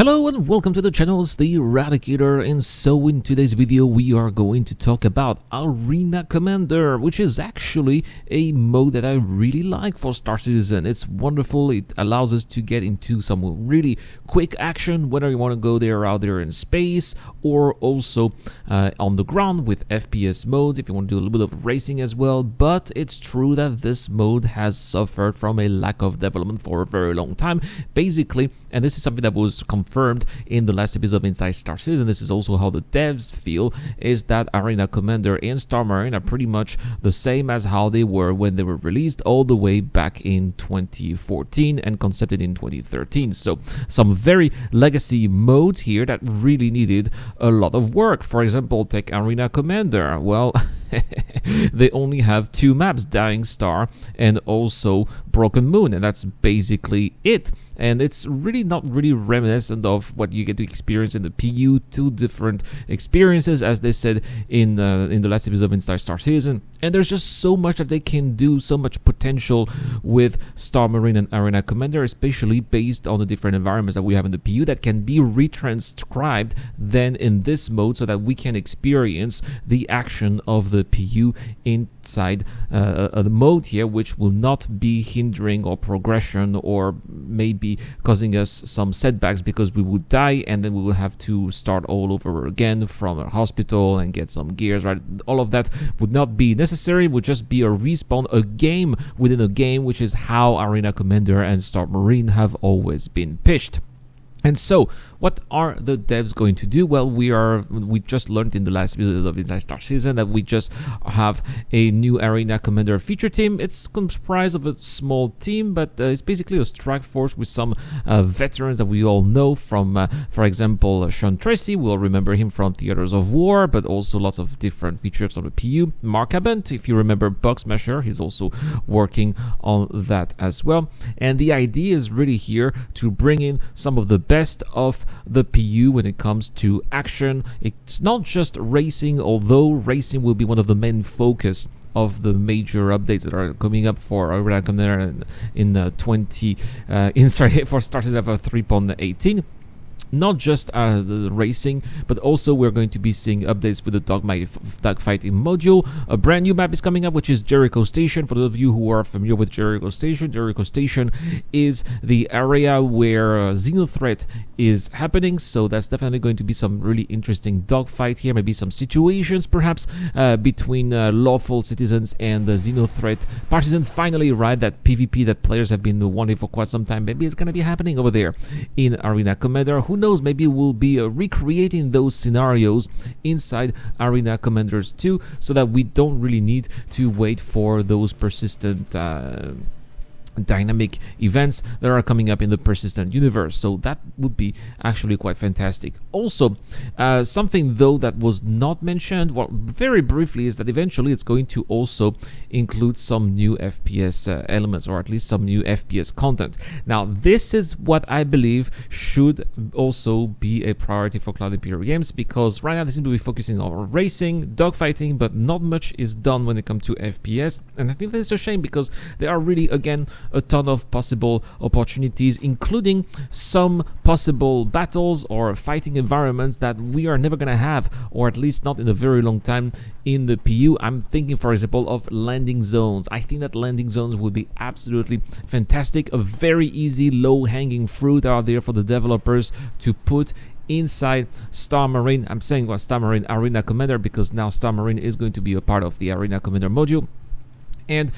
Hello and welcome to the channel, it's the Eradicator, and so in today's video we are going to talk about Arena Commander, which is actually a mode that I really like for Star Citizen. It's wonderful, it allows us to get into some really quick action, whether you want to go there out there in space or also on the ground with FPS modes, if you want to do a little bit of racing as well. But it's true that this mode has suffered from a lack of development for a very long time, basically, and this is something that was confirmed in the last episode of Inside Star Citizen. This is also how the devs feel, is that Arena Commander and Star Marine are pretty much the same as how they were when they were released all the way back in 2014 and concepted in 2013. So some very legacy modes here that really needed a lot of work. For example, take Arena Commander. Well, they only have two maps, Dying Star and also Broken Moon, and that's basically it. And it's really not really reminiscent of what you get to experience in the PU. Two different experiences, as they said in the last episode of Inside Star Citizen. And there's just so much that they can do, so much potential with Star Marine and Arena Commander, especially based on the different environments that we have in the PU that can be retranscribed then in this mode, so that we can experience the action of the PU inside the mode here, which will not be hindering or progression or maybe causing us some setbacks, because we would die and then we will have to start all over again from a hospital and get some gears, right? All of that would not be necessary, it would just be a respawn, a game within a game, which is how Arena Commander and Star Marine have always been pitched. And so, what are the devs going to do? Well, we just learned in the last episode of Inside Star Citizen that we just have a new Arena Commander feature team. It's comprised of a small team, but it's basically a strike force with some veterans that we all know from, for example, Sean Tracy. We'll remember him from Theaters of War, but also lots of different features on the PU. Mark Abent, if you remember Bug Smasher, he's also working on that as well. And the idea is really here to bring in some of the best of the PU when it comes to action. It's not just racing, although racing will be one of the main focus of the major updates that are coming up for Arena Commander in for Star Citizen 3.18. Not just the racing, but also we're going to be seeing updates with the dogfighting module. A brand new map is coming up, which is Jericho Station. For those of you who are familiar with Jericho Station is the area where Xenothreat is happening, so that's definitely going to be some really interesting dogfight here, maybe some situations perhaps between lawful citizens and the Xenothreat partisan. Finally, right, that PvP that players have been wanting for quite some time, maybe it's going to be happening over there in Arena Commander. Who knows, maybe we'll be recreating those scenarios inside Arena Commanders 2, so that we don't really need to wait for those persistent dynamic events that are coming up in the persistent universe. So that would be actually quite fantastic. Also, something though that was not mentioned, well, very briefly, is that eventually it's going to also include some new FPS elements, or at least some new FPS content. Now, this is what I believe should also be a priority for Cloud Imperial Games, because right now they seem to be focusing on racing, dogfighting, but not much is done when it comes to FPS. And I think that's a shame, because there are really, again, a ton of possible opportunities, including some possible battles or fighting environments that we are never going to have, or at least not in a very long time in the PU. I'm thinking, for example, of landing zones. I think that landing zones would be absolutely fantastic, a very easy low-hanging fruit out there for the developers to put inside Star Marine. I'm saying Star Marine Arena Commander, because now Star Marine is going to be a part of the Arena Commander module. And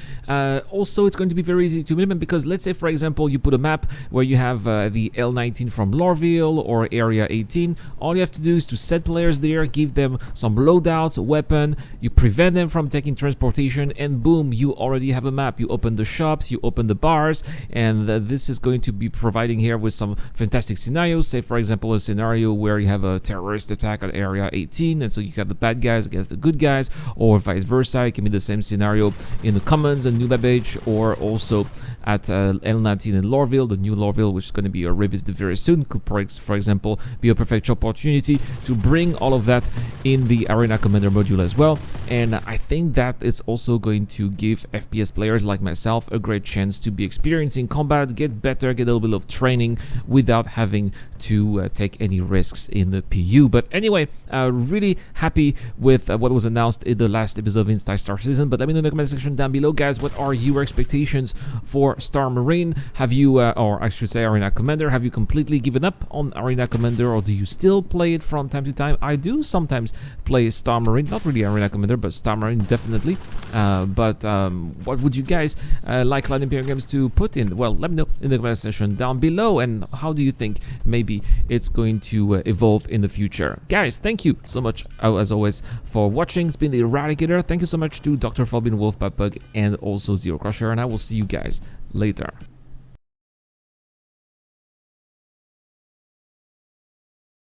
also it's going to be very easy to implement, because let's say, for example, you put a map where you have the L19 from Lorville or Area 18. All you have to do is to set players there, give them some loadouts, a weapon, you prevent them from taking transportation, and boom, you already have a map. You open the shops, you open the bars, and this is going to be providing here with some fantastic scenarios. Say, for example, a scenario where you have a terrorist attack at Area 18, and so you got the bad guys against the good guys, or vice versa. It can be the same scenario in the Commons and New Babbage, or also at L19 in Lorville, the new Lorville, which is going to be revisited very soon. Could, for example, be a perfect opportunity to bring all of that in the Arena Commander module as well. and I think that it's also going to give FPS players like myself a great chance to be experiencing combat, get better, get a little bit of training without having to take any risks in the PU. But anyway, really happy with what was announced in the last episode of Inside Star Citizen. But let me know in the comment section down below, guys, what are your expectations for Star Marine? Have you, or I should say Arena Commander, have you completely given up on Arena Commander, or do you still play it from time to time? I do sometimes play Star Marine, not really Arena Commander, but Star Marine definitely. But what would you guys like Cloud Imperium Games to put in? Well, let me know in the comment section down below, and how do you think maybe it's going to evolve in the future. Guys, thank you so much as always for watching. It's been the Eradicator. Thank you so much to Dr. Falbin, Wolf, Pug, and also Zero Crusher, and I will see you guys later.